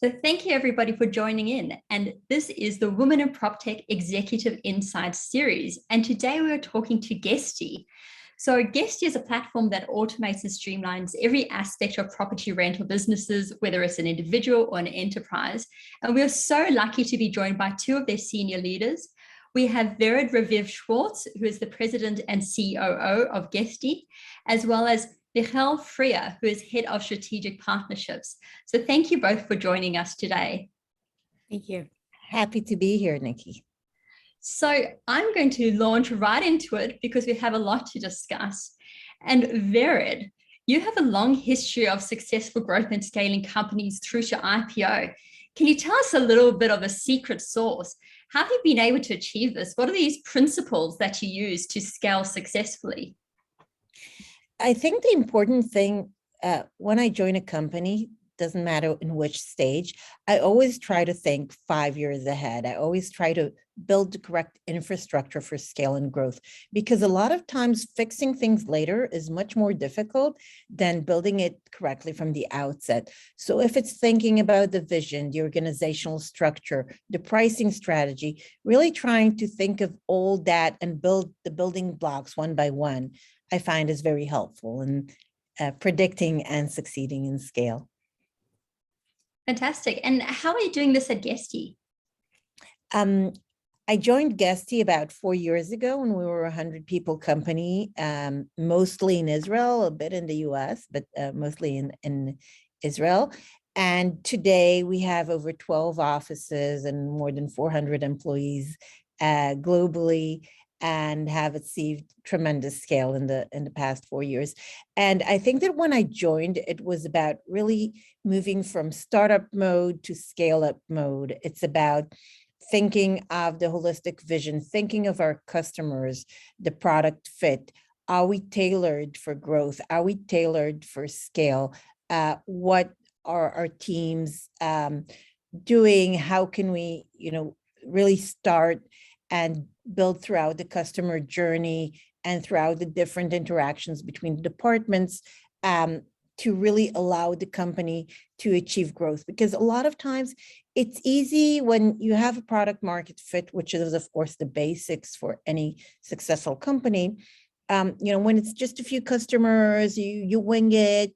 So thank you everybody for joining in. And this is the Women in PropTech Executive Insights series. And today we are talking to Guesty. So Guesty is a platform that automates and streamlines every aspect of property rental businesses, whether it's an individual or an enterprise. And we are so lucky to be joined by two of their senior leaders. We have Raviv Schwarz, who is the president and COO of Guesty, as well as Michal Freier, who is head of strategic partnerships. So thank you both for joining us today. Thank you. Happy to be here, Nikki. So I'm going to launch right into it because we have a lot to discuss. And Vered, you have a long history of successful growth and scaling companies through to IPO. Can you tell us a little bit of a secret sauce? How have you been able to achieve this? What are these principles that you use to scale successfully? I think the important thing when I join a company, doesn't matter in which stage, I always try to think 5 years ahead. I always try to build the correct infrastructure for scale and growth, because a lot of times fixing things later is much more difficult than building it correctly from the outset. So if it's thinking about the vision, the organizational structure, the pricing strategy, really trying to think of all that and build the building blocks one by one, I find is very helpful in predicting and succeeding in scale. Fantastic. And how are you doing this at Guesty? I joined Guesty about 4 years ago when we were a 100-people company, mostly in Israel, a bit in the US, but mostly in Israel. And today we have over 12 offices and more than 400 employees globally, and have achieved tremendous scale in the past 4 years. And I think that when I joined, it was about really moving from startup mode to scale up mode. It's about thinking of the holistic vision, thinking of our customers, the product fit. Are we tailored for growth? Are we tailored for scale? What are our teams doing? How can we, really start and build throughout the customer journey and throughout the different interactions between departments to really allow the company to achieve growth. Because a lot of times it's easy when you have a product market fit, which is of course the basics for any successful company. When it's just a few customers, you wing it,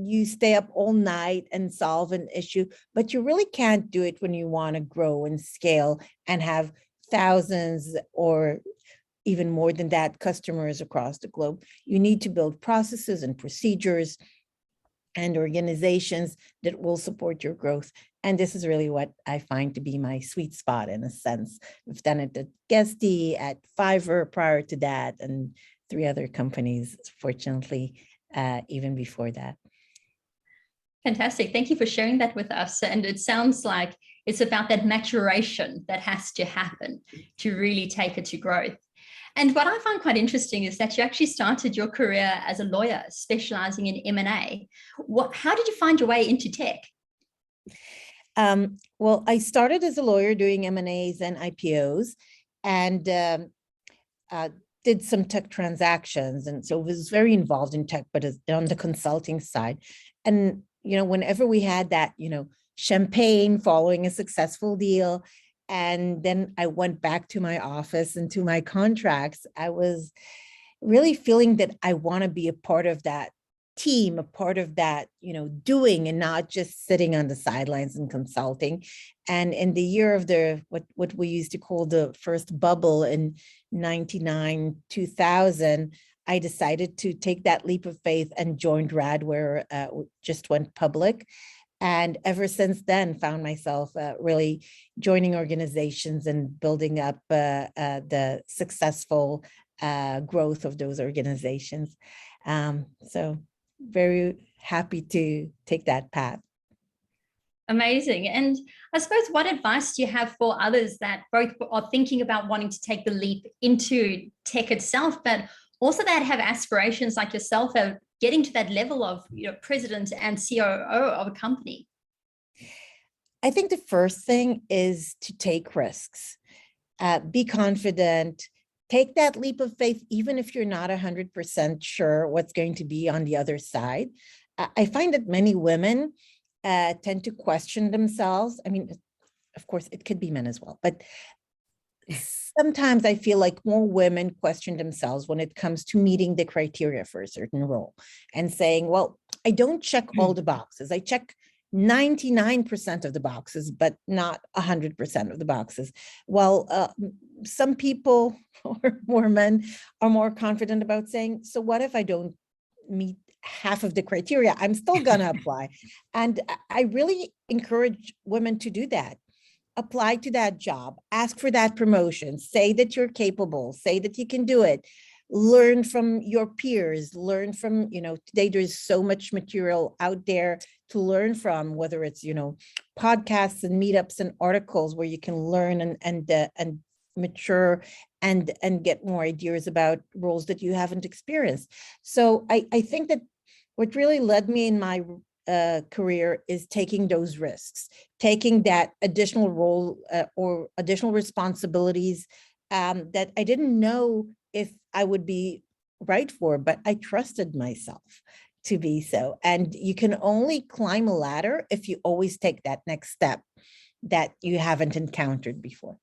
you stay up all night and solve an issue, but you really can't do it when you want to grow and scale and have thousands or even more than that customers across the globe. You need to build processes and procedures and organizations that will support your growth. And this is really what I find to be my sweet spot in a sense. We've done it at Guesty, at Freier prior to that, and 3 other companies, fortunately, even before that. Fantastic. Thank you for sharing that with us. And it sounds like it's about that maturation that has to happen to really take it to growth. And what I find quite interesting is that you actually started your career as a lawyer specializing in M&A. How did you find your way into tech? Well, I started as a lawyer doing M&As and IPOs, and did some tech transactions. And so was very involved in tech, but on the consulting side. And whenever we had that, champagne following a successful deal, and then I went back to my office and to my contracts, I was really feeling that I want to be a part of that team, a part of that, doing, and not just sitting on the sidelines and consulting. And in the year of what we used to call the first bubble in 99, 2000, I decided to take that leap of faith and joined Radware, just went public. And ever since then, found myself really joining organizations and building up the successful growth of those organizations. So very happy to take that path. Amazing. And I suppose, what advice do you have for others that both are thinking about wanting to take the leap into tech itself, but also that have aspirations like yourself of getting to that level of president and COO of a company? I think the first thing is to take risks, be confident, take that leap of faith, even if you're not 100% sure what's going to be on the other side. I find that many women tend to question themselves. I mean, of course, it could be men as well, but sometimes I feel like more women question themselves when it comes to meeting the criteria for a certain role and saying, well, I don't check all the boxes. I check 99% of the boxes, but not 100% of the boxes. Well, some people or more men are more confident about saying, so what if I don't meet half of the criteria? I'm still gonna apply. And I really encourage women to do that. Apply to that job, ask for that promotion, say that you're capable, say that you can do it, learn from your peers, learn from, today there's so much material out there to learn from, whether it's, podcasts and meetups and articles where you can learn and mature and get more ideas about roles that you haven't experienced. So I think that what really led me in my career is taking those risks, taking that additional role or additional responsibilities that I didn't know if I would be right for, but I trusted myself to be so. And you can only climb a ladder if you always take that next step that you haven't encountered before.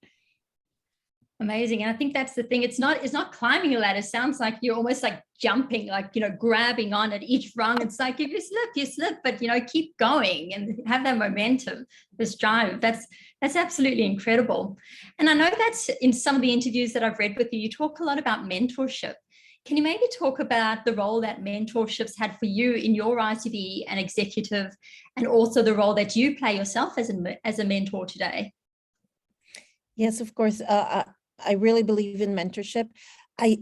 Amazing. And I think that's the thing. It's not climbing a ladder. It sounds like you're almost like jumping, like, grabbing on at each rung. It's like, if you slip, but, keep going and have that momentum, this drive. That's absolutely incredible. And I know that's in some of the interviews that I've read with you, you talk a lot about mentorship. Can you maybe talk about the role that mentorships had for you in your rise to be an executive, and also the role that you play yourself as a mentor today? Yes, of course. I really believe in mentorship. I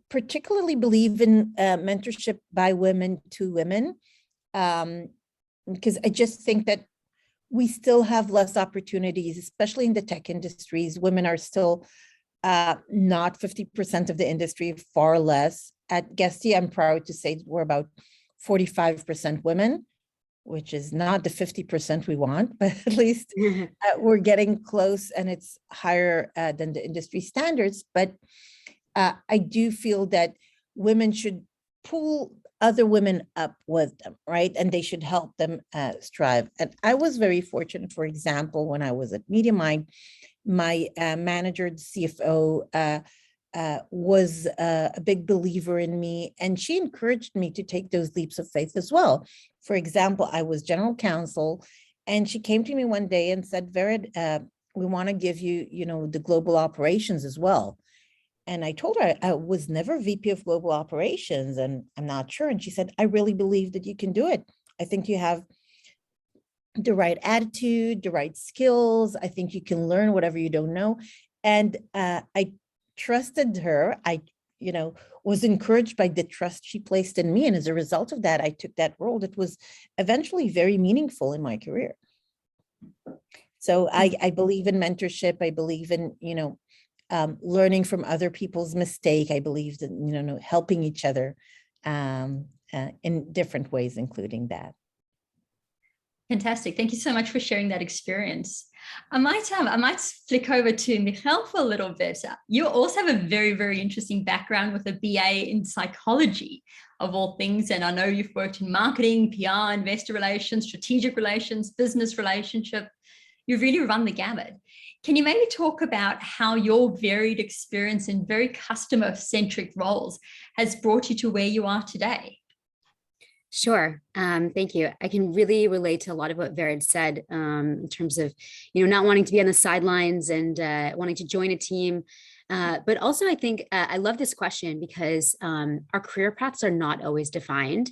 particularly believe in mentorship by women to women, because I just think that we still have less opportunities, especially in the tech industries. Women are still not 50% of the industry, far less. At Guesty, I'm proud to say we're about 45% women, which is not the 50% we want, but at least we're getting close, and it's higher than the industry standards. But I do feel that women should pull other women up with them, right? And they should help them strive. And I was very fortunate, for example, when I was at MediaMind, my manager, the CFO, was a big believer in me, and she encouraged me to take those leaps of faith as well. For example, I was general counsel, and she came to me one day and said, Vered, we want to give you, the global operations as well. And I told her I was never VP of global operations, and I'm not sure. And she said, I really believe that you can do it. I think you have the right attitude, the right skills. I think you can learn whatever you don't know. And I trusted her. I, was encouraged by the trust she placed in me. And as a result of that, I took that role that was eventually very meaningful in my career. So I believe in mentorship. I believe in, learning from other people's mistake. I believe in, helping each other in different ways, including that. Fantastic. Thank you so much for sharing that experience. I might flick over to Michal for a little bit. You also have a very, very interesting background with a BA in psychology, of all things. And I know you've worked in marketing, PR, investor relations, strategic relations, business relationship. You've really run the gamut. Can you maybe talk about how your varied experience in very customer-centric roles has brought you to where you are today? Sure. Thank you. I can really relate to a lot of what Vered said in terms of, not wanting to be on the sidelines and wanting to join a team. But also, I think I love this question because our career paths are not always defined,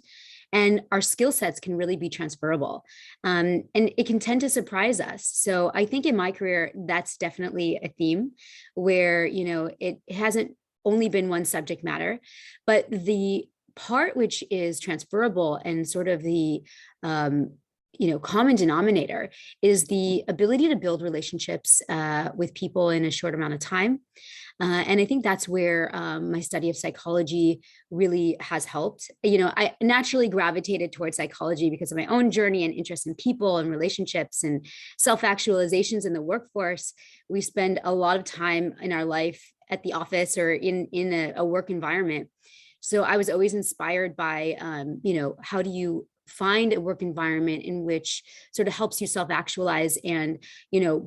and our skill sets can really be transferable. And it can tend to surprise us. So I think in my career, that's definitely a theme where, it hasn't only been one subject matter, but the part which is transferable and sort of the common denominator is the ability to build relationships with people in a short amount of time. And I think that's where my study of psychology really has helped. I naturally gravitated towards psychology because of my own journey and interest in people and relationships and self-actualizations in the workforce. We spend a lot of time in our life at the office or in a work environment. So I was always inspired by, how do you find a work environment in which sort of helps you self-actualize and,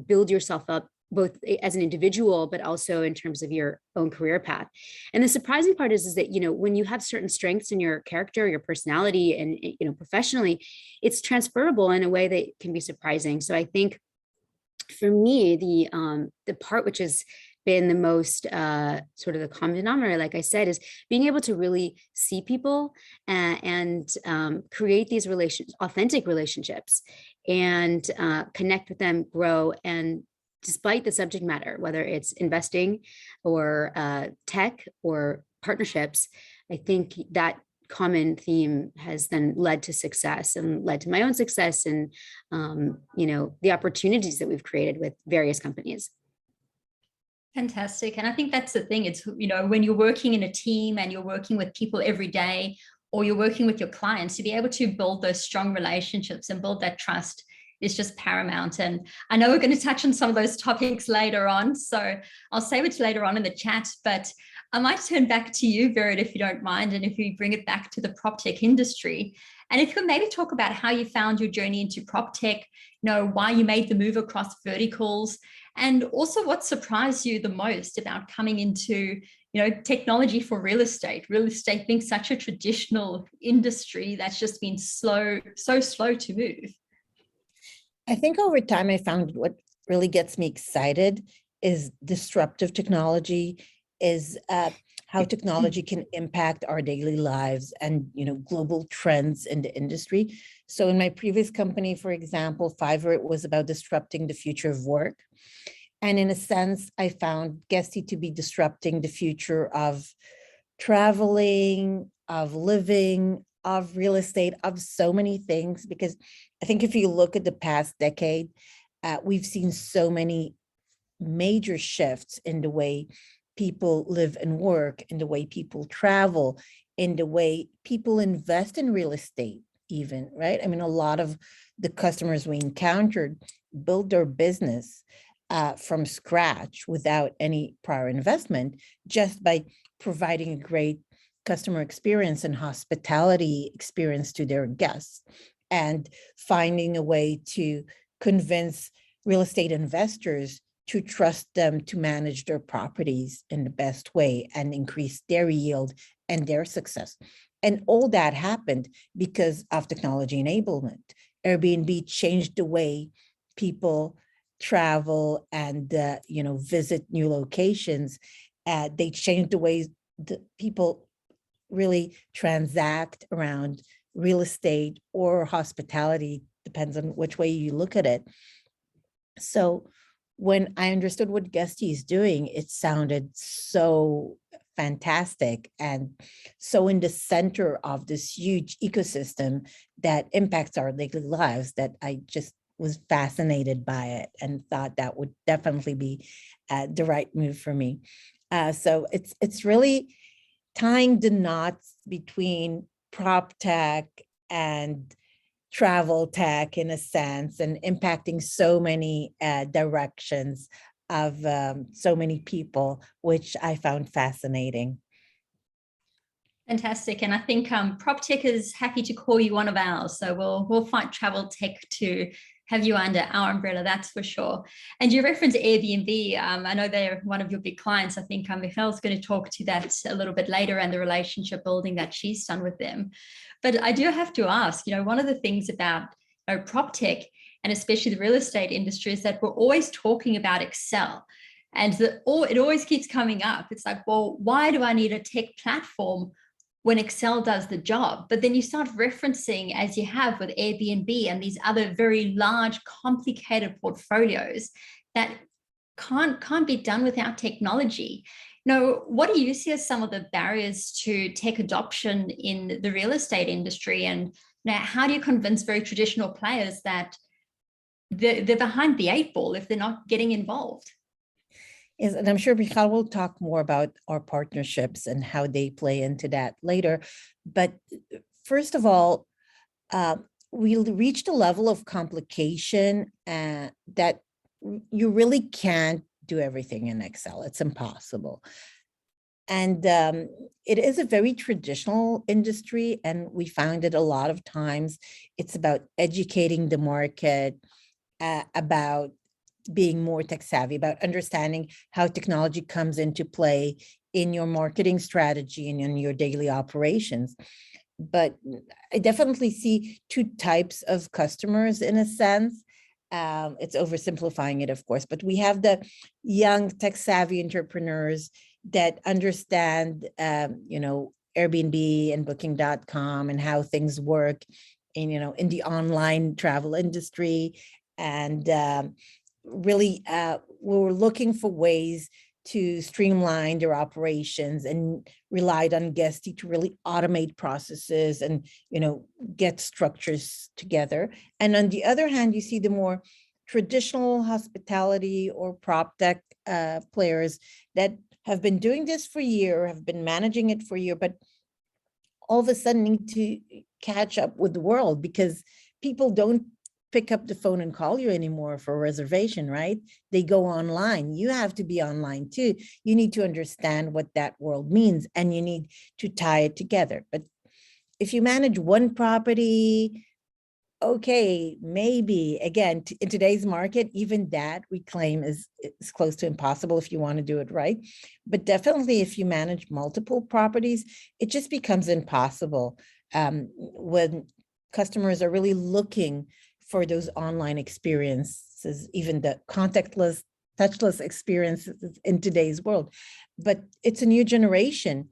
build yourself up both as an individual, but also in terms of your own career path. And the surprising part is that, when you have certain strengths in your character, your personality, and, professionally, it's transferable in a way that can be surprising. So I think for me, the part which has been the most sort of the common denominator, like I said, is being able to really see people and create these authentic relationships, and connect with them, grow, and despite the subject matter, whether it's investing or tech or partnerships, I think that common theme has then led to success and led to my own success and, the opportunities that we've created with various companies. Fantastic. And I think that's the thing. It's, when you're working in a team and you're working with people every day, or you're working with your clients, to be able to build those strong relationships and build that trust is just paramount. And I know we're going to touch on some of those topics later on, so I'll save it later on in the chat, but I might turn back to you, Vered, if you don't mind, and if you bring it back to the PropTech industry. And if you could maybe talk about how you found your journey into PropTech, why you made the move across verticals, and also what surprised you the most about coming into, technology for real estate being such a traditional industry that's just been so slow to move. I think over time, I found what really gets me excited is disruptive technology, is how technology can impact our daily lives and, global trends in the industry. So in my previous company, for example, Freier, it was about disrupting the future of work. And in a sense, I found Guesty to be disrupting the future of traveling, of living, of real estate, of so many things, because I think if you look at the past decade, we've seen so many major shifts in the way people live and work, in the way people travel, in the way people invest in real estate even, right? I mean, a lot of the customers we encountered built their business from scratch without any prior investment, just by providing a great customer experience and hospitality experience to their guests, and finding a way to convince real estate investors to trust them to manage their properties in the best way and increase their yield and their success. And all that happened because of technology enablement. Airbnb changed the way people travel and visit new locations. They changed the way the people really transact around real estate or hospitality, depends on which way you look at it. So when I understood what Guesty is doing, it sounded so fantastic and so in the center of this huge ecosystem that impacts our daily lives, that I just was fascinated by it and thought that would definitely be the right move for me. So it's really tying the knots between PropTech and travel tech in a sense, and impacting so many directions of so many people, which I found fascinating. Fantastic. And I think PropTech is happy to call you one of ours. So we'll fight travel tech to have you under our umbrella, that's for sure. And you reference Airbnb. I know they're one of your big clients. I think Michal's going to talk to that a little bit later, and the relationship building that she's done with them. But I do have to ask, one of the things about PropTech, and especially the real estate industry, is that we're always talking about Excel. And it always keeps coming up. It's like, well, why do I need a tech platform when Excel does the job? But then you start referencing, as you have with Airbnb and these other very large, complicated portfolios that can't be done without technology. What do you see as some of the barriers to tech adoption in the real estate industry? And how do you convince very traditional players that they're behind the eight ball if they're not getting involved? Yes, and I'm sure Michal will talk more about our partnerships and how they play into that later. But first of all, we reached a level of complication that you really can't do everything in Excel. It's impossible. And it is a very traditional industry, and we found that a lot of times it's about educating the market, about being more tech savvy, about understanding how technology comes into play in your marketing strategy and in your daily operations. But I definitely see two types of customers in a sense. It's oversimplifying it, of course, but we have the young tech savvy entrepreneurs that understand, Airbnb and Booking.com and how things work in the online travel industry. And really, we're looking for ways to streamline their operations and relied on Guesty to really automate processes and, get structures together. And on the other hand, you see the more traditional hospitality or PropTech players that have been doing this for a year, have been managing it for a year, but all of a sudden need to catch up with the world because people don't pick up the phone and call you anymore for a reservation, right? They go online. You have to be online too. You need to understand what that world means and you need to tie it together. But if you manage one property, okay, maybe again, in today's market, even that we claim is close to impossible if you want to do it right. But definitely if you manage multiple properties, it just becomes impossible when customers are really looking for those online experiences, even the contactless, touchless experiences in today's world. But it's a new generation.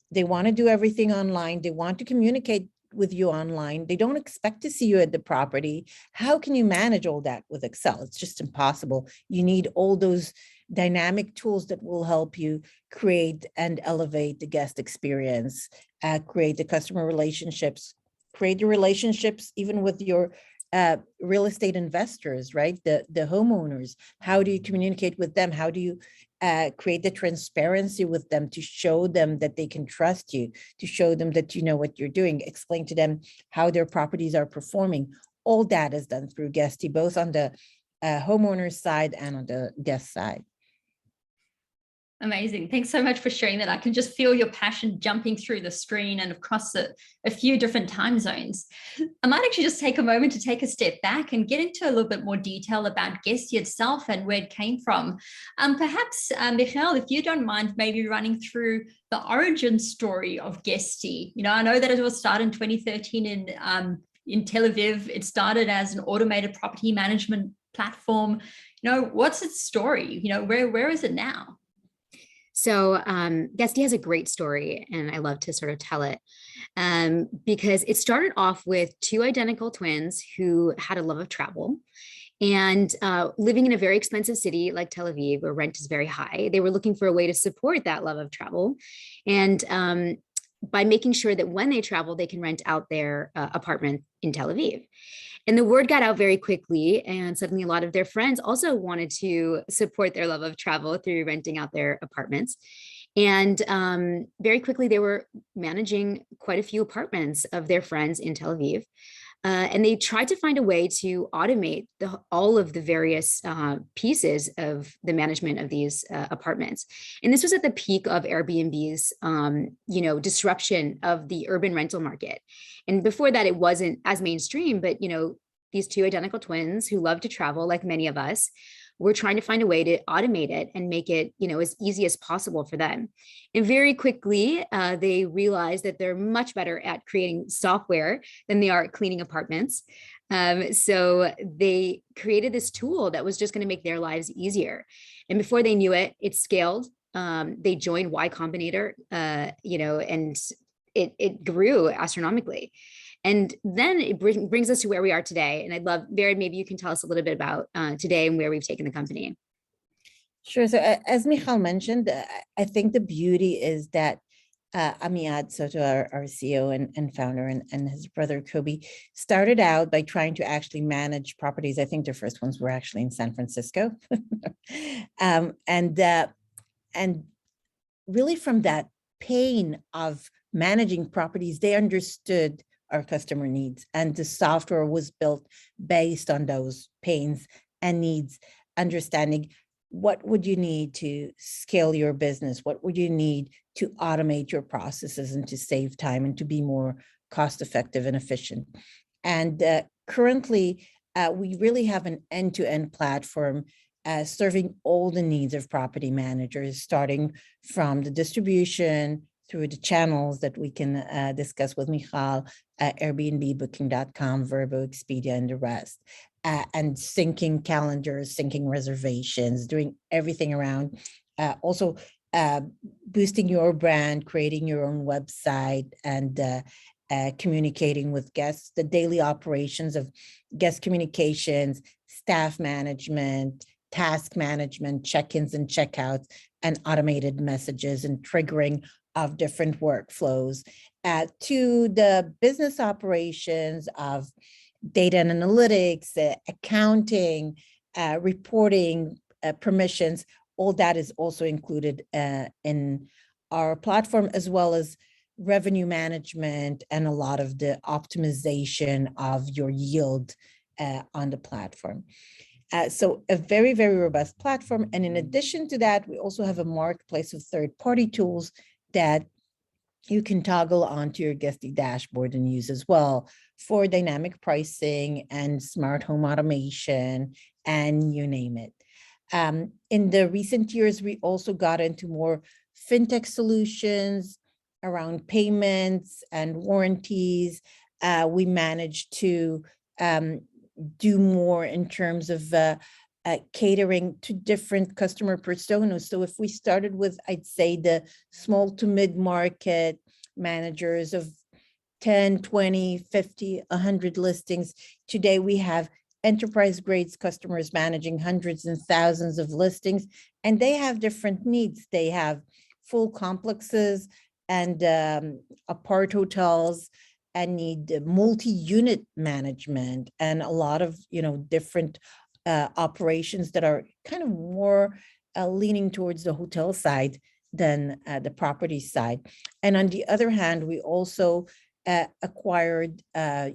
They want to do everything online. They want to communicate with you online. They don't expect to see you at the property. How can you manage all that with Excel? It's just impossible. You need all those dynamic tools that will help you create and elevate the guest experience, create the customer relationships, create the relationships even with your real estate investors, right? The homeowners. How do you communicate with them? How do you create the transparency with them to show them that they can trust you, to show them that you know what you're doing, explain to them how their properties are performing. All that is done through Guesty, both on the homeowner side and on the guest side. Amazing. Thanks so much for sharing that. I can just feel your passion jumping through the screen and across a few different time zones. I might actually just take a moment to take a step back and get into a little bit more detail about Guesty itself and where it came from. Perhaps, Michal, if you don't mind maybe running through the origin story of Guesty. I know that it was started in 2013 in Tel Aviv. It started as an automated property management platform. What's its story? Where is it now? So Guesty has a great story, and I love to sort of tell it because it started off with two identical twins who had a love of travel. And living in a very expensive city like Tel Aviv, where rent is very high, they were looking for a way to support that love of travel. And by making sure that when they travel, they can rent out their apartment in Tel Aviv. And the word got out very quickly, and suddenly a lot of their friends also wanted to support their love of travel through renting out their apartments. And very quickly, they were managing quite a few apartments of their friends in Tel Aviv. And they tried to find a way to automate all of the various pieces of the management of these apartments. And this was at the peak of Airbnb's, disruption of the urban rental market. And before that, it wasn't as mainstream, but, these two identical twins who love to travel, like many of us, were trying to find a way to automate it and make it, as easy as possible for them. And very quickly, they realized that they're much better at creating software than they are at cleaning apartments. So they created this tool that was just going to make their lives easier. And before they knew it, it scaled. They joined Y Combinator, and it grew astronomically. And then it brings us to where we are today. And I'd love, Vered, maybe you can tell us a little bit about today and where we've taken the company. Sure. So as Michal mentioned, I think the beauty is that Amiad Soto, our CEO and founder, and his brother Kobe started out by trying to actually manage properties. I think their first ones were actually in San Francisco. And really from that pain of managing properties, they understood our customer needs, and the software was built based on those pains and needs, understanding what would you need to scale your business, what would you need to automate your processes and to save time and to be more cost effective and efficient. And currently, we really have an end-to-end platform serving all the needs of property managers, starting from the distribution through the channels that we can discuss with Michal, Airbnb, Booking.com, Vrbo, Expedia, and the rest. And syncing calendars, syncing reservations, doing everything around. Also boosting your brand, creating your own website, and communicating with guests, the daily operations of guest communications, staff management, task management, check-ins and checkouts, and automated messages and triggering of different workflows, to the business operations of data and analytics, accounting, reporting, permissions. All that is also included in our platform, as well as revenue management and a lot of the optimization of your yield on the platform. So a very, very robust platform. And in addition to that, we also have a marketplace of third-party tools that you can toggle onto your Guesty dashboard and use as well for dynamic pricing and smart home automation, and you name it. In the recent years, we also got into more fintech solutions around payments and warranties. We managed to do more in terms of catering to different customer personas. So if we started with, I'd say, the small to mid-market managers of 10, 20, 50, 100 listings, today we have enterprise grades customers managing hundreds and thousands of listings, and they have different needs. They have full complexes and apart hotels, and need multi-unit management and a lot of different operations that are kind of more leaning towards the hotel side than the property side. And on the other hand, we also acquired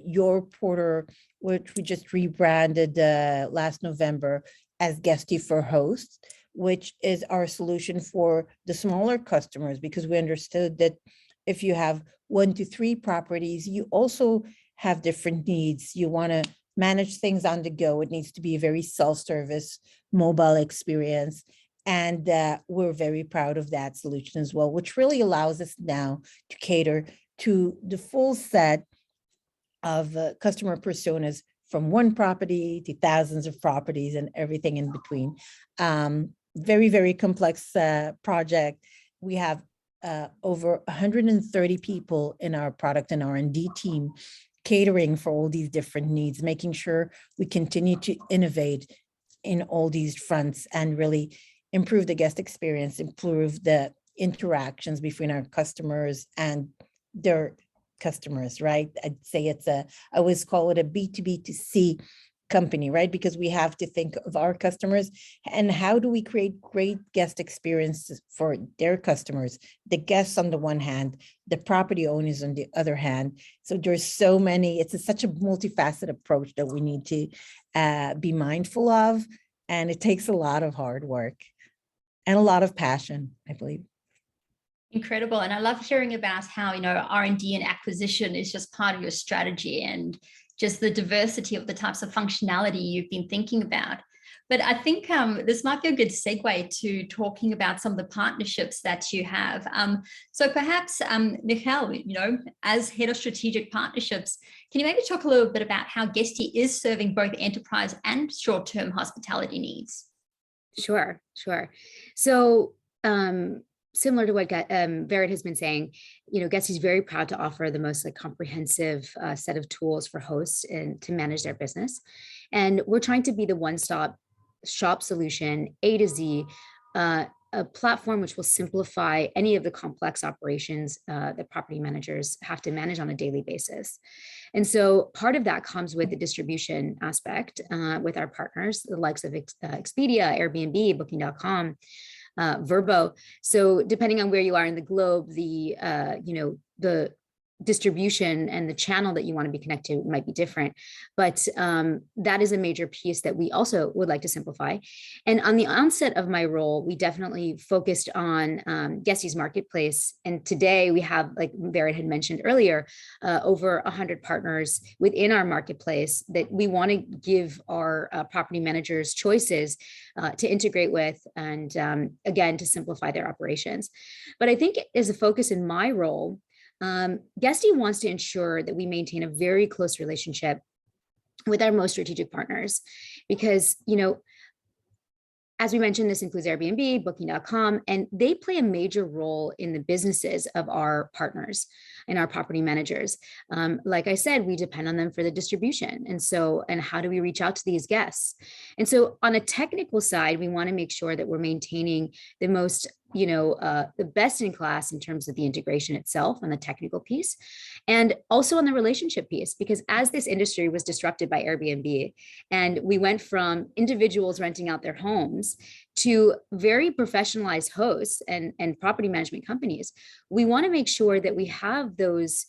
Your Porter, which we just rebranded last November as Guesty for Hosts, which is our solution for the smaller customers, because we understood that if you have 1 to 3 properties, you also have different needs. You want to manage things on the go. It needs to be a very self-service mobile experience. And we're very proud of that solution as well, which really allows us now to cater to the full set of customer personas, from one property to thousands of properties and everything in between. Very, very complex project. We have over 130 people in our product and R&D team catering for all these different needs, making sure we continue to innovate in all these fronts and really improve the guest experience, improve the interactions between our customers and their customers, right? I'd say I always call it a B2B2C company, right? Because we have to think of our customers and how do we create great guest experiences for their customers, the guests on the one hand, the property owners on the other hand. So there's so many, it's such a multifaceted approach that we need to be mindful of. And it takes a lot of hard work and a lot of passion, I believe. Incredible. And I love hearing about how, R&D and acquisition is just part of your strategy, and just the diversity of the types of functionality you've been thinking about. But I think this might be a good segue to talking about some of the partnerships that you have. So perhaps, Michal, as head of strategic partnerships, can you maybe talk a little bit about how Guesty is serving both enterprise and short-term hospitality needs? Sure. So similar to what Vered has been saying, Guesty is very proud to offer the most comprehensive set of tools for hosts and to manage their business. And we're trying to be the one-stop shop solution, A to Z, a platform which will simplify any of the complex operations that property managers have to manage on a daily basis. And so part of that comes with the distribution aspect with our partners, the likes of Expedia, Airbnb, Booking.com, Vrbo. So depending on where you are in the globe, the distribution and the channel that you want to be connected to might be different. But that is a major piece that we also would like to simplify. And on the onset of my role, we definitely focused on Guesty's marketplace. And today we have, like Vered had mentioned earlier, over 100 partners within our marketplace that we want to give our property managers choices to integrate with, and again, to simplify their operations. But I think as a focus in my role, Guesty wants to ensure that we maintain a very close relationship with our most strategic partners, because, as we mentioned, this includes Airbnb, Booking.com, and they play a major role in the businesses of our partners and our property managers. Like I said, we depend on them for the distribution. And how do we reach out to these guests? And so on a technical side, we want to make sure that we're maintaining the most the best in class in terms of the integration itself on the technical piece, and also on the relationship piece, because as this industry was disrupted by Airbnb, and we went from individuals renting out their homes to very professionalized hosts and property management companies, we want to make sure that we have those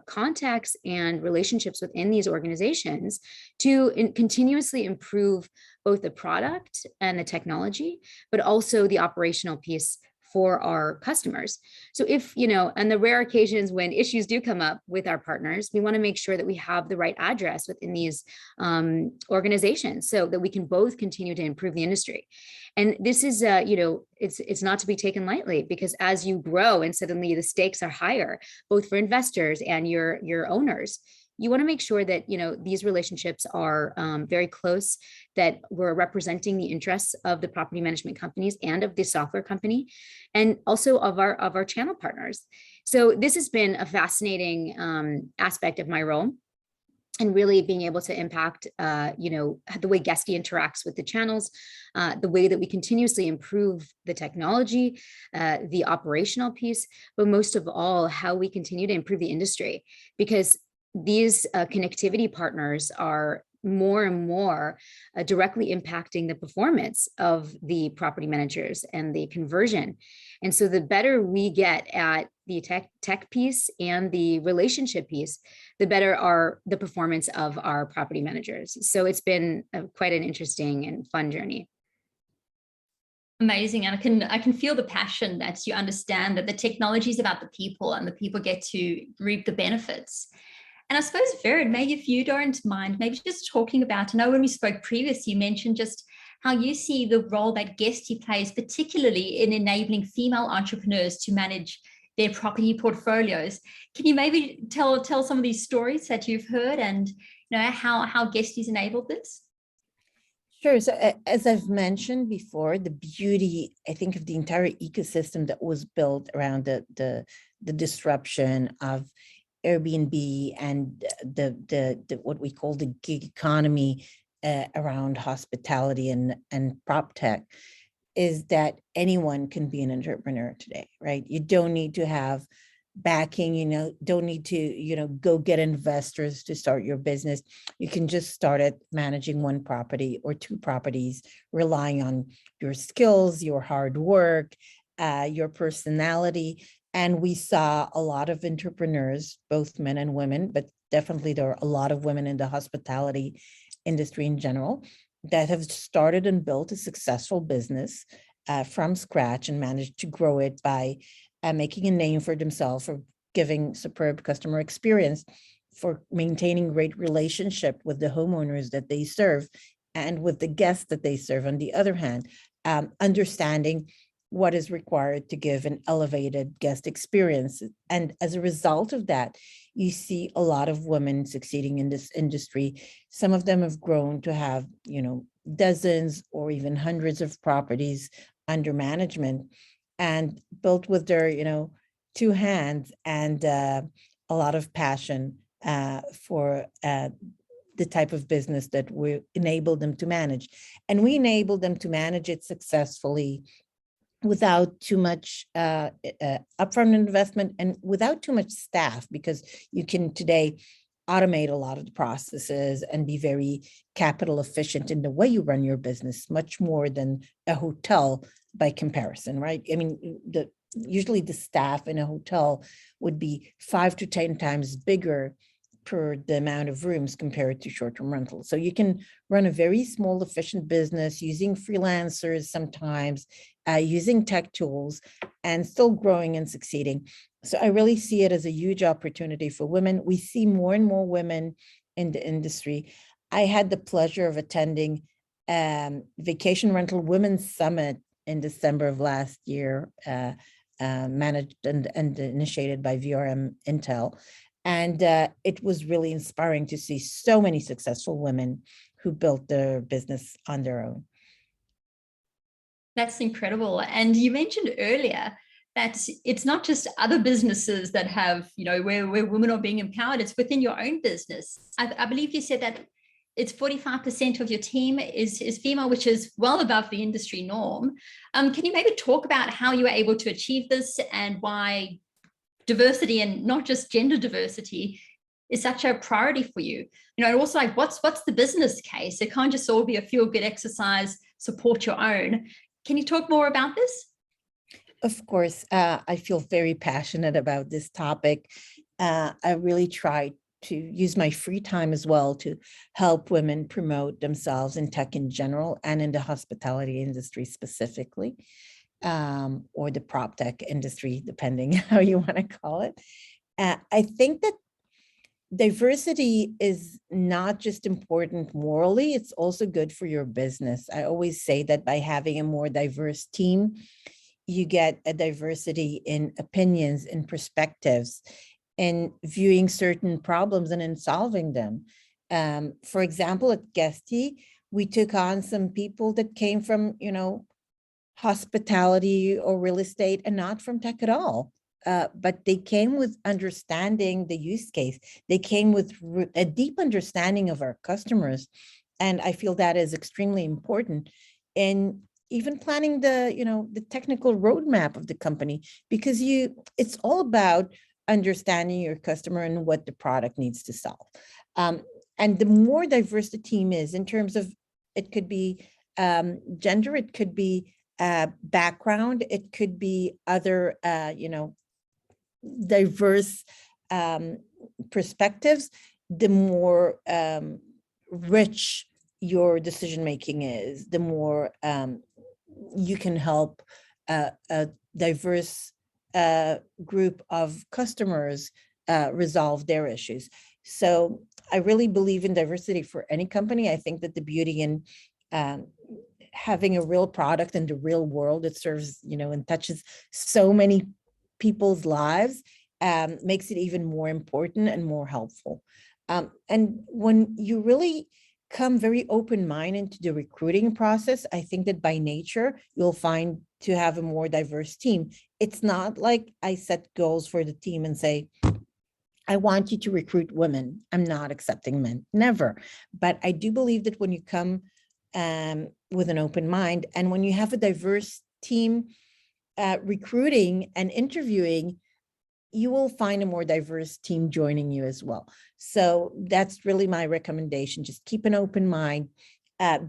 contacts and relationships within these organizations to continuously improve both the product and the technology, but also the operational piece for our customers. So if, on the rare occasions when issues do come up with our partners, we want to make sure that we have the right address within these organizations so that we can both continue to improve the industry. And this is, it's not to be taken lightly, because as you grow and suddenly the stakes are higher, both for investors and your owners, you want to make sure that, these relationships are very close, that we're representing the interests of the property management companies and of the software company, and also of our channel partners. So this has been a fascinating aspect of my role, and really being able to impact, the way Guesty interacts with the channels, the way that we continuously improve the technology, the operational piece, but most of all, how we continue to improve the industry, because these connectivity partners are more and more directly impacting the performance of the property managers and the conversion. And so the better we get at the tech piece and the relationship piece, the better are the performance of our property managers. So it's been quite an interesting and fun journey. Amazing. And I can feel the passion that you understand that the technology is about the people, and the people get to reap the benefits. And I suppose, Vered, maybe if you don't mind, maybe just talking about, I know when we spoke previously, you mentioned just how you see the role that Guesty plays, particularly in enabling female entrepreneurs to manage their property portfolios. Can you maybe tell some of these stories that you've heard, and how Guesty's enabled this? Sure. So as I've mentioned before, the beauty, I think, of the entire ecosystem that was built around the disruption of Airbnb and the what we call the gig economy around hospitality and PropTech is that anyone can be an entrepreneur today, right? You don't need to have backing, don't need to, go get investors to start your business. You can just start at managing one property or two properties, relying on your skills, your hard work, your personality. And we saw a lot of entrepreneurs, both men and women, but definitely there are a lot of women in the hospitality industry in general that have started and built a successful business from scratch and managed to grow it by making a name for themselves, for giving superb customer experience, for maintaining great relationship with the homeowners that they serve and with the guests that they serve. On the other hand, understanding what is required to give an elevated guest experience. And as a result of that, you see a lot of women succeeding in this industry. Some of them have grown to have, dozens or even hundreds of properties under management and built with their, two hands and a lot of passion for the type of business that we enable them to manage. And we enable them to manage it successfully without too much upfront investment and without too much staff, because you can today automate a lot of the processes and be very capital efficient in the way you run your business, much more than a hotel by comparison, right? I mean, usually the staff in a hotel would be 5 to 10 times bigger per the amount of rooms compared to short-term rentals. So you can run a very small, efficient business using freelancers sometimes, using tech tools, and still growing and succeeding. So I really see it as a huge opportunity for women. We see more and more women in the industry. I had the pleasure of attending Vacation Rental Women's Summit in December of last year, managed and initiated by VRM Intel. And it was really inspiring to see so many successful women who built their business on their own. That's incredible. And you mentioned earlier that it's not just other businesses that have, where women are being empowered, it's within your own business. I believe you said that it's 45% of your team is female, which is well above the industry norm. Can you maybe talk about how you were able to achieve this and why diversity, and not just gender diversity, is such a priority for you? And also, like, what's the business case? It can't just all be a feel-good exercise, support your own. Can you talk more about this? Of course, I feel very passionate about this topic. I really try to use my free time as well to help women promote themselves in tech in general and in the hospitality industry specifically, or the PropTech industry, depending how you want to call it. I think that diversity is not just important morally, it's also good for your business. I always say that by having a more diverse team, you get a diversity in opinions and perspectives, in viewing certain problems and in solving them. For example, at Guesty, we took on some people that came from, hospitality or real estate and not from tech at all. But they came with understanding the use case. They came with a deep understanding of our customers. And I feel that is extremely important in even planning the technical roadmap of the company, because it's all about understanding your customer and what the product needs to solve. And the more diverse the team is in terms of, it could be gender, it could be background, it could be other, diverse perspectives, the more rich your decision-making is, the more you can help a diverse group of customers resolve their issues. So I really believe in diversity for any company. I think that the beauty in having a real product in the real world that serves, and touches so many people's lives makes it even more important and more helpful. And when you really come very open-minded into the recruiting process, I think that by nature, you'll find to have a more diverse team. It's not like I set goals for the team and say, I want you to recruit women. I'm not accepting men, never. But I do believe that when you come with an open mind, and when you have a diverse team recruiting and interviewing, you will find a more diverse team joining you as well. So that's really my recommendation. Just keep an open mind,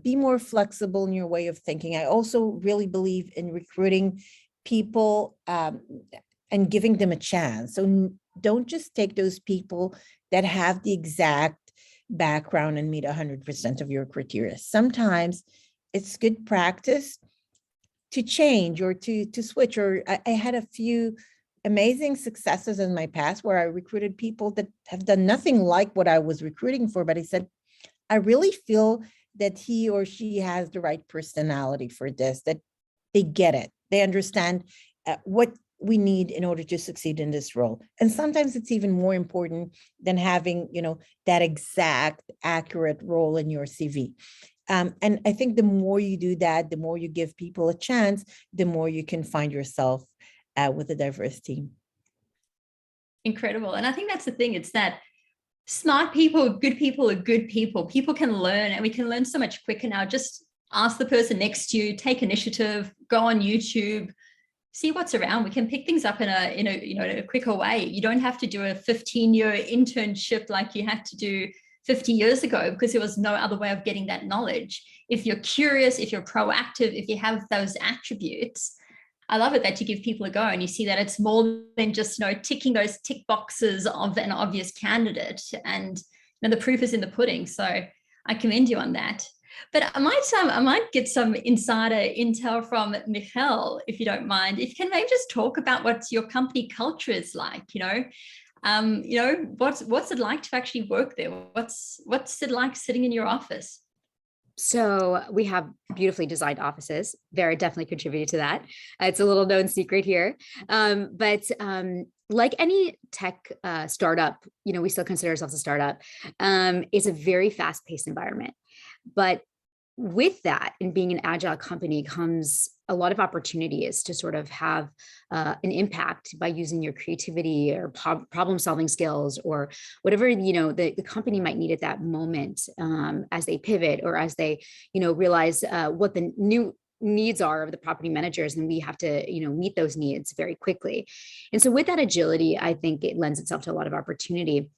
be more flexible in your way of thinking. I also really believe in recruiting people and giving them a chance. So don't just take those people that have the exact background and meet 100% of your criteria. Sometimes it's good practice to change or to switch. Or I had a few amazing successes in my past where I recruited people that have done nothing like what I was recruiting for, but I said, I really feel that he or she has the right personality for this, that they get it. They understand what we need in order to succeed in this role. And sometimes it's even more important than having, that exact accurate role in your CV. And I think the more you do that, the more you give people a chance, the more you can find yourself with a diverse team. Incredible. And I think that's the thing. It's that smart people, good people are good people. People can learn, and we can learn so much quicker now. Just ask the person next to you, take initiative, go on YouTube, see what's around. We can pick things up in a quicker way. You don't have to do a 15-year internship like you had to do 50 years ago, because there was no other way of getting that knowledge. If you're curious, if you're proactive, if you have those attributes, I love it that you give people a go and you see that it's more than just, ticking those tick boxes of an obvious candidate, and the proof is in the pudding. So I commend you on that. But I might get some insider intel from Michal, if you don't mind. If you can maybe just talk about what your company culture is like, what's it like to actually work there? What's it like sitting in your office? So we have beautifully designed offices. Vera definitely contributed to that. It's a little known secret here. But like any tech startup, we still consider ourselves a startup. It's a very fast-paced environment. But with that, and being an agile company, comes a lot of opportunities to sort of have an impact by using your creativity or problem solving skills, or whatever the company might need at that moment, as they pivot, or as they realize what the new needs are of the property managers, and we have to meet those needs very quickly. And so with that agility, I think it lends itself to a lot of opportunity.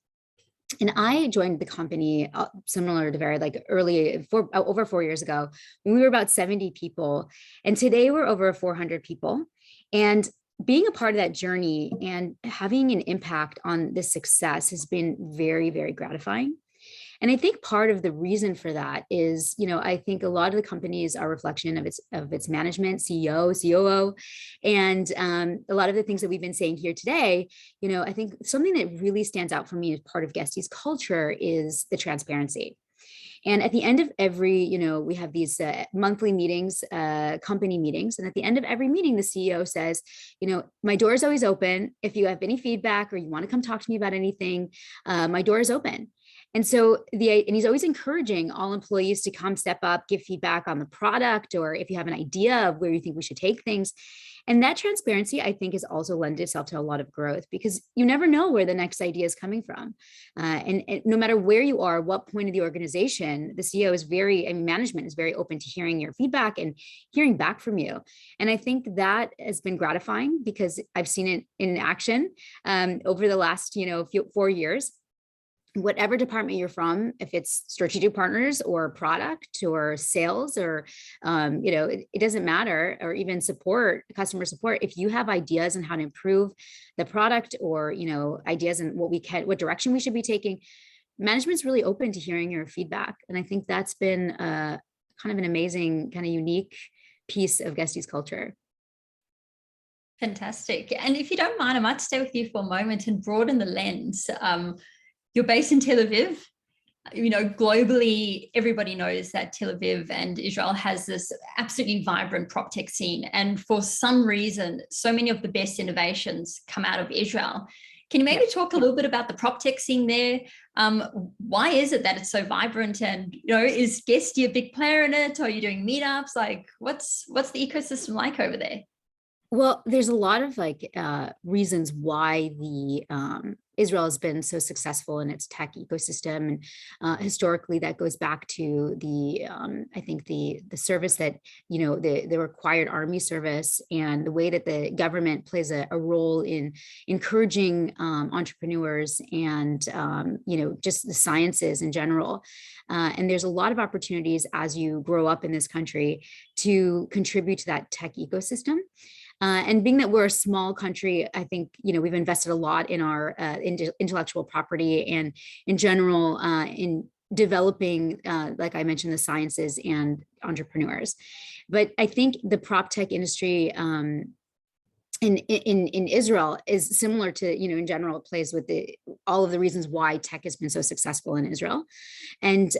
And I joined the company similar to Vera, like over 4 years ago, when we were about 70 people. And today we're over 400 people. And being a part of that journey and having an impact on this success has been very, very gratifying. And I think part of the reason for that is, I think a lot of the companies are a reflection of its management, CEO, COO, and a lot of the things that we've been saying here today. I think something that really stands out for me as part of Guesty's culture is the transparency. And at the end of every, we have these monthly meetings, company meetings. And at the end of every meeting, the CEO says, my door is always open. If you have any feedback or you want to come talk to me about anything, my door is open. And so and he's always encouraging all employees to come step up, give feedback on the product, or if you have an idea of where you think we should take things. And that transparency, I think, has also lent itself to a lot of growth, because you never know where the next idea is coming from. And no matter where you are, what point of the organization, the CEO is management is very open to hearing your feedback and hearing back from you. And I think that has been gratifying, because I've seen it in action over the last, 4 years. Whatever department you're from, if it's strategic partners or product or sales or, it doesn't matter, or even customer support. If you have ideas on how to improve the product, or, ideas on what direction we should be taking, management's really open to hearing your feedback. And I think that's been kind of an amazing, kind of unique piece of Guesty's culture. Fantastic. And if you don't mind, I might stay with you for a moment and broaden the lens. You're based in Tel Aviv. Globally, everybody knows that Tel Aviv and Israel has this absolutely vibrant PropTech scene. And for some reason, so many of the best innovations come out of Israel. Can you maybe talk a little bit about the PropTech scene there? Why is it that it's so vibrant? And, is Guesty a big player in it? Are you doing meetups? Like, what's the ecosystem like over there? Well, there's a lot of reasons why Israel has been so successful in its tech ecosystem, and historically that goes back to I think the service that the required army service, and the way that the government plays a role in encouraging entrepreneurs and just the sciences in general. And there's a lot of opportunities as you grow up in this country to contribute to that tech ecosystem. And being that we're a small country, I think, we've invested a lot in our intellectual property and in general in developing, like I mentioned, the sciences and entrepreneurs. But I think the PropTech industry in Israel is similar to, in general, it plays with all of the reasons why tech has been so successful in Israel. And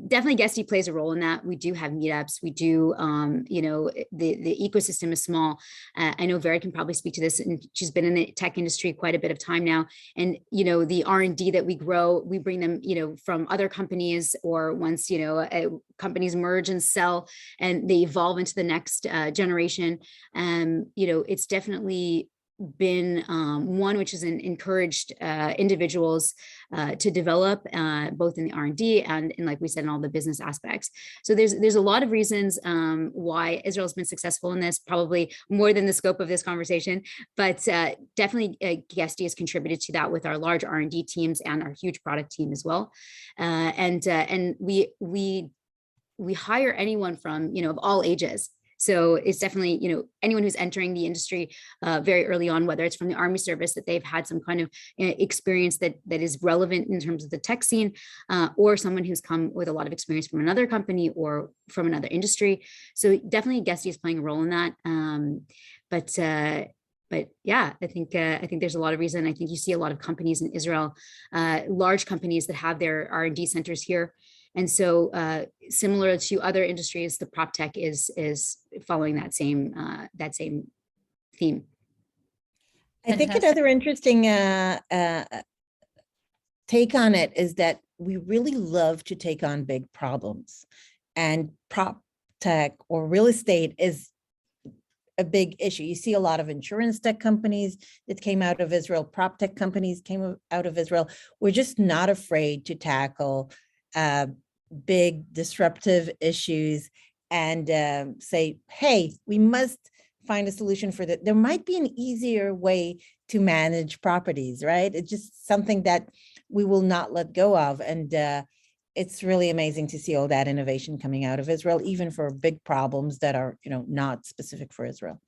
definitely Guesty plays a role in that. We do have meetups. We do, the ecosystem is small. I know Vera can probably speak to this, and she's been in the tech industry quite a bit of time now. And, the R&D that we grow, we bring them, from other companies, or once, companies merge and sell and they evolve into the next generation. It's definitely been one which has encouraged individuals to develop both in the R&D and like we said, in all the business aspects. So there's a lot of reasons why Israel's been successful in this, probably more than the scope of this conversation, but definitely Guesty has contributed to that with our large R&D teams and our huge product team as well. And we hire anyone from, of all ages. So it's definitely, anyone who's entering the industry very early on, whether it's from the Army service, that they've had some kind of experience that is relevant in terms of the tech scene, or someone who's come with a lot of experience from another company or from another industry. So definitely Guesty is playing a role in that. But yeah, I think there's a lot of reason. I think you see a lot of companies in Israel, large companies that have their R&D centers here. And so similar to other industries, the PropTech is following that same theme. I think another interesting take on it is that we really love to take on big problems, and PropTech or real estate is a big issue. You see a lot of insurance tech companies that came out of Israel, PropTech companies came out of Israel. We're just not afraid to tackle big disruptive issues and say, hey, we must find a solution for that. There might be an easier way to manage properties, right? It's just something that we will not let go of. And it's really amazing to see all that innovation coming out of Israel, even for big problems that are, not specific for Israel.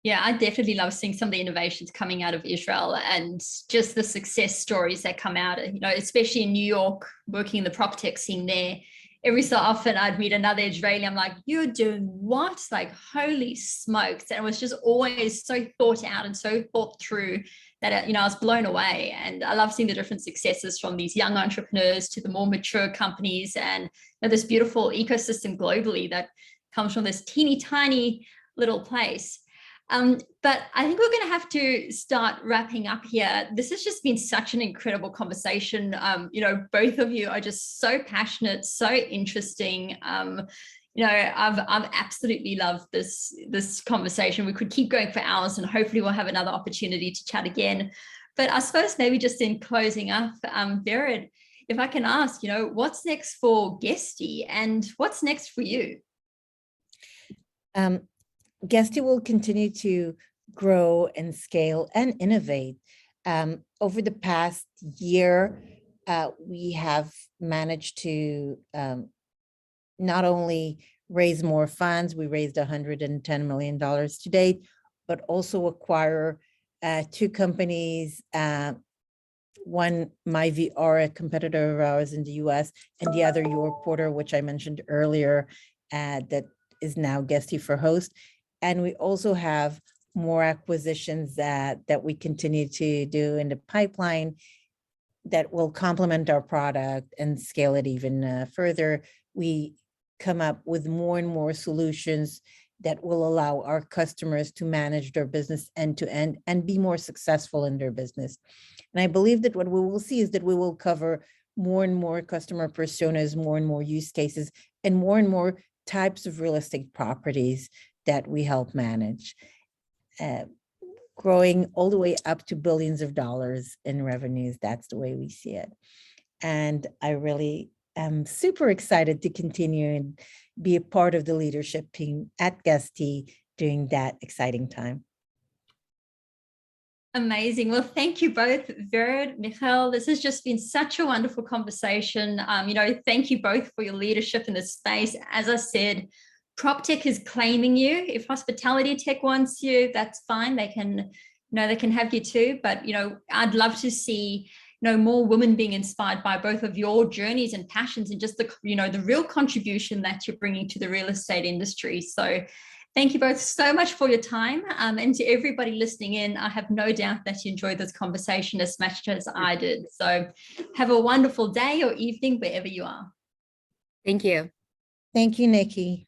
Yeah, I definitely love seeing some of the innovations coming out of Israel and just the success stories that come out, especially in New York, working in the PropTech scene there. Every so often I'd meet another Israeli. I'm like, you're doing what? Like, holy smokes. And it was just always so thought out and so thought through that, I was blown away. And I love seeing the different successes from these young entrepreneurs to the more mature companies, and this beautiful ecosystem globally that comes from this teeny tiny little place. But I think we're going to have to start wrapping up here. This has just been such an incredible conversation. Both of you are just so passionate, so interesting. I've absolutely loved this conversation. We could keep going for hours, and hopefully we'll have another opportunity to chat again. But I suppose maybe just in closing up, Vered, if I can ask, what's next for Guesty and what's next for you? Guesty will continue to grow and scale and innovate. Over the past year, we have managed to not only raise more funds, we raised $110 million to date, but also acquire two companies, one MyVR, a competitor of ours in the US, and the other Your Porter, which I mentioned earlier, that is now Guesty for Host. And we also have more acquisitions that we continue to do in the pipeline that will complement our product and scale it even further. We come up with more and more solutions that will allow our customers to manage their business end to end and be more successful in their business. And I believe that what we will see is that we will cover more and more customer personas, more and more use cases, and more types of real estate properties that we help manage, growing all the way up to billions of dollars in revenues. That's the way we see it. And I really am super excited to continue and be a part of the leadership team at Guesty during that exciting time. Amazing. Well, thank you both, Vered, Michal. This has just been such a wonderful conversation. Thank you both for your leadership in this space. As I said, PropTech is claiming you. If hospitality tech wants you, that's fine. They can have you too. But, I'd love to see, more women being inspired by both of your journeys and passions, and just the real contribution that you're bringing to the real estate industry. So thank you both so much for your time. And to everybody listening in, I have no doubt that you enjoyed this conversation as much as I did. So have a wonderful day or evening wherever you are. Thank you. Thank you, Nikki.